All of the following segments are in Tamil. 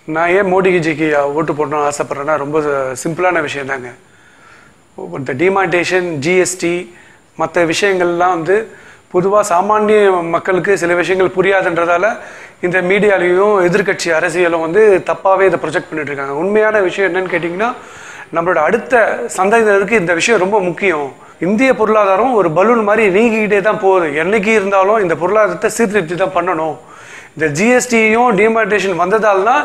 நான் ஏன் மோடிஜிக்கு ஓட்டு போடணும்னு ஆசைப்பட்றேன்னா ரொம்ப சிம்பிளான விஷயம் தாங்க. இந்த டிமாண்டேஷன், ஜிஎஸ்டி, மற்ற விஷயங்கள்லாம் வந்து பொதுவாக சாமானிய மக்களுக்கு சில விஷயங்கள் புரியாதுன்றதால இந்த மீடியாலையும் எதிர்கட்சி அரசியலும் வந்து தப்பாகவே இதை ப்ரொஜெக்ட் பண்ணிட்டு இருக்காங்க. உண்மையான விஷயம் என்னன்னு கேட்டிங்கன்னா, நம்மளோட அடுத்த சந்ததியினருக்கு இந்த விஷயம் ரொம்ப முக்கியம். இந்திய பொருளாதாரம் ஒரு பலூன் மாதிரி நீங்கிக்கிட்டே தான் போகுது. என்னைக்கு இருந்தாலும் இந்த பொருளாதாரத்தை சீர்திருத்தி தான் பண்ணணும். இந்த ஜிஎஸ்டியும் டிமாண்டேஷன் வந்ததால் தான்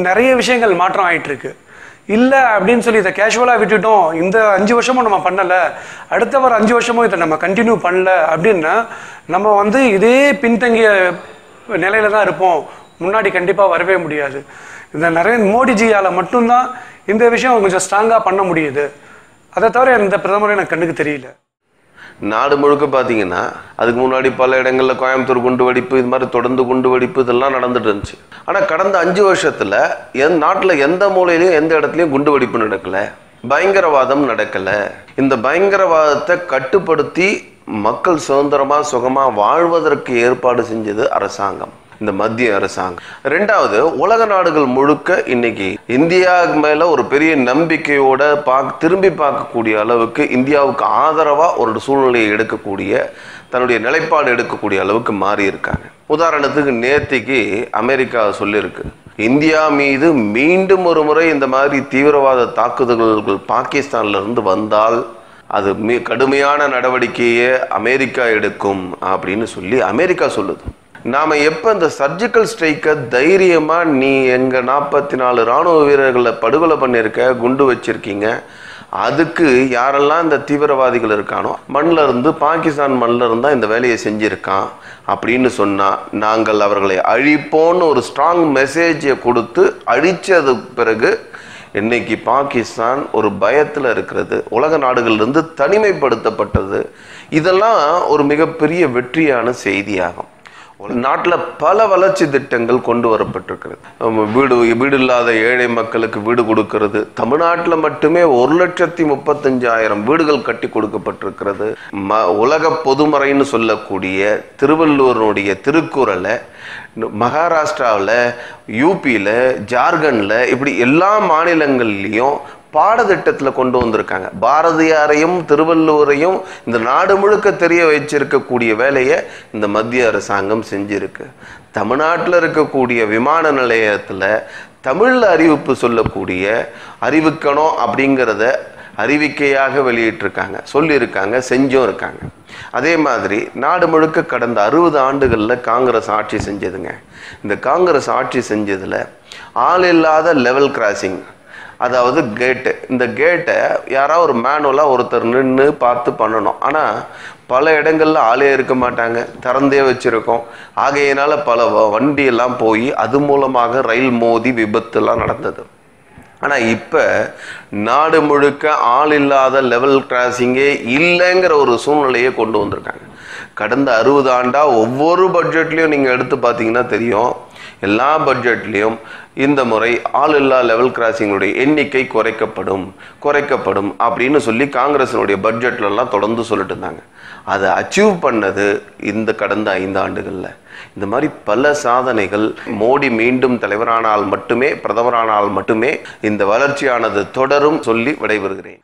நிறைய விஷயங்கள் மாற்றம் ஆகிட்டு இருக்கு. இல்லை அப்படின்னு சொல்லி இதை கேஷுவலாக விட்டுட்டோம், இந்த 5 வருஷமும் நம்ம பண்ணலை, அடுத்த வர 5 வருஷமும் இதை நம்ம கண்டினியூ பண்ணல அப்படின்னா நம்ம வந்து இதே பின்தங்கிய நிலையில தான் இருப்போம். முன்னாடி கண்டிப்பாக வரவே முடியாது. இந்த மோடிஜியால் மட்டும்தான் இந்த விஷயம் கொஞ்சம் ஸ்ட்ராங்காக பண்ண முடியுது. அதை தவிர இந்த பிரதமரை எனக்கு கண்ணுக்கு தெரியல. நாடு முழுக்க பார்த்தீங்கன்னா அதுக்கு முன்னாடி பல இடங்களில் கோயம்புத்தூர் குண்டு வெடிப்பு, இது மாதிரி தொடர்ந்து குண்டு வெடிப்பு இதெல்லாம் நடந்துட்டு இருந்துச்சு. ஆனால் கடந்த 5 வருஷத்தில் நாட்டில் எந்த மூலையிலையும் எந்த இடத்துலையும் குண்டு வெடிப்பு நடக்கலை, பயங்கரவாதம் நடக்கலை. இந்த பயங்கரவாதத்தை கட்டுப்படுத்தி மக்கள் சுதந்திரமாக சுகமாக வாழ்வதற்கு ஏற்பாடு செஞ்சது அரசாங்கம், இந்த மத்திய அரசாங்கம். 2வது, உலக நாடுகள் முழுக்க இன்னைக்கு இந்தியா மேல ஒரு பெரிய நம்பிக்கையோட திரும்பி பார்க்கக்கூடிய அளவுக்கு இந்தியாவுக்கு ஆதரவா ஒரு சூழ்நிலையை எடுக்கக்கூடிய, தன்னுடைய நிலைப்பாடு எடுக்கக்கூடிய அளவுக்கு மாறி இருக்காங்க. உதாரணத்துக்கு நேத்திக்கு அமெரிக்கா சொல்லியிருக்கு, இந்தியா மீது மீண்டும் ஒரு முறை இந்த மாதிரி தீவிரவாத தாக்குதல்கள் பாகிஸ்தான்ல இருந்து வந்தால் அது கடுமையான நடவடிக்கையை அமெரிக்கா எடுக்கும் அப்படின்னு சொல்லி அமெரிக்கா சொல்லுது. நாம எப்ப இந்த சர்ஜிக்கல் ஸ்ட்ரைக்கை தைரியமா நீ எங்க 44 ராணுவ வீரர்களை படுகொலை பண்ணிருக்க, குண்டு வச்சிருக்கீங்க, அதுக்கு யாரெல்லாம் இந்த தீவிரவாதிகள் இருக்கானோ மண்ணில் இருந்து, பாகிஸ்தான் மண்ணில் இருந்தா இந்த வேலையை செஞ்சிருக்கான் அப்படின்னு சொன்னா நாங்கள் அவர்களை அழிப்போன்னு ஒரு ஸ்ட்ராங் மெசேஜை கொடுத்து அழிச்சது பிறகு இன்னைக்கு பாகிஸ்தான் ஒரு பயத்தில் இருக்கிறது, உலக நாடுகளிலிருந்து தனிமைப்படுத்தப்பட்டது. இதெல்லாம் ஒரு மிகப்பெரிய வெற்றியான செய்தியாகும். நாட்டில் பல வளர்ச்சி திட்டங்கள் கொண்டு வரப்பட்டிருக்கிறது. வீடு இல்லாத ஏழை மக்களுக்கு வீடு கொடுக்கிறது. தமிழ்நாட்டில் மட்டுமே 1,35,000 வீடுகள் கட்டி கொடுக்கப்பட்டிருக்கிறது. உலக பொதுமறைன்னு சொல்லக்கூடிய திருவள்ளுவருடைய திருக்குறளை மகாராஷ்டிராவில், யூபியில், ஜார்க்கண்டில், இப்படி எல்லா மாநிலங்கள்லையும் பாடத்திட்டத்தில் கொண்டு வந்திருக்காங்க. பாரதியாரையும் திருவள்ளுவரையும் இந்த நாடு முழுக்க தெரிய வச்சிருக்கக்கூடிய வேலையை இந்த மத்திய அரசாங்கம் செஞ்சிருக்கு. தமிழ்நாட்டில் இருக்கக்கூடிய விமான நிலையத்தில் தமிழில் அறிவிப்பு சொல்லக்கூடிய அறிவிக்கணும் அப்படிங்கிறத அறிவிக்கையாக வெளியிட்டிருக்காங்க, சொல்லியிருக்காங்க, செஞ்சும் இருக்காங்க. அதே மாதிரி நாடு முழுக்க கடந்த 60 ஆண்டுகளில் காங்கிரஸ் ஆட்சி செஞ்சதுங்க. இந்த காங்கிரஸ் ஆட்சி செஞ்சதில் ஆள் இல்லாத லெவல் கிராசிங், அதாவது கேட்டு, இந்த கேட்டை யாராவது ஒரு மேனுவலாக ஒருத்தர் நின்று பார்த்து பண்ணணும். ஆனால் பல இடங்களில் ஆளே இருக்க மாட்டாங்க, திறந்தே வச்சுருக்கோம். ஆகையினால பல வண்டியெல்லாம் போய் அது மூலமாக ரயில் மோதி விபத்துலாம் நடந்தது. ஆனால் இப்போ நாடு முழுக்க ஆள் இல்லாத லெவல் கிராசிங்கே இல்லைங்கிற ஒரு சூழ்நிலையை கொண்டு வந்திருக்காங்க. கடந்த 60 ஆண்டாக ஒவ்வொரு பட்ஜெட்லேயும் நீங்கள் எடுத்து பார்த்தீங்கன்னா தெரியும், எல்லா பட்ஜெட்லேயும் இந்த முறை ஆள் இல்லா லெவல் கிராசிங்களுடைய எண்ணிக்கை குறைக்கப்படும் அப்படின்னு சொல்லி காங்கிரஸினுடைய பட்ஜெட்லலாம் தொடர்ந்து சொல்லிட்டு இருந்தாங்க. அதை அச்சீவ் பண்ணது இந்த கடந்த 5 ஆண்டுகளில். இந்த மாதிரி பல சாதனைகள். மோடி மீண்டும் தலைவரானால் மட்டுமே, பிரதமரானால் மட்டுமே இந்த வளர்ச்சியானது தொடரும் சொல்லி விடைபெறுகிறேன்.